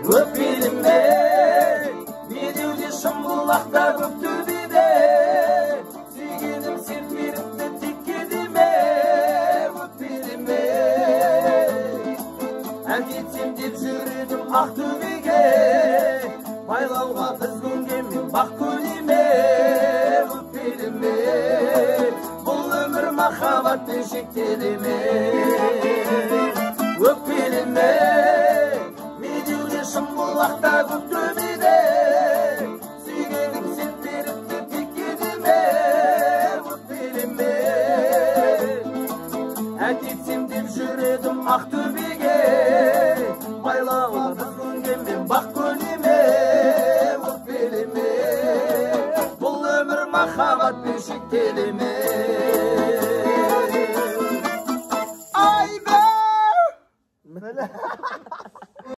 өпеліме медеуде шымбұлақта көктөбеде сүйгенім сен беріпті текке деме өпеліме әкетсем деп жүредім Ақтөбеге байлауға біз көнгенмен бақ көлеме өпеліме бұл өмір махаббатпен шектеле ме өпеліме медеуде шымбұлақта көктөбеде сүйгенім сен беріпті текке деме өпеліме әкетсем деп жүредім Ақтөбеге байлауға біз көнгенмен бақ көлеме өпеліме бұл өмір махаббатпен шектеле ме Айбе!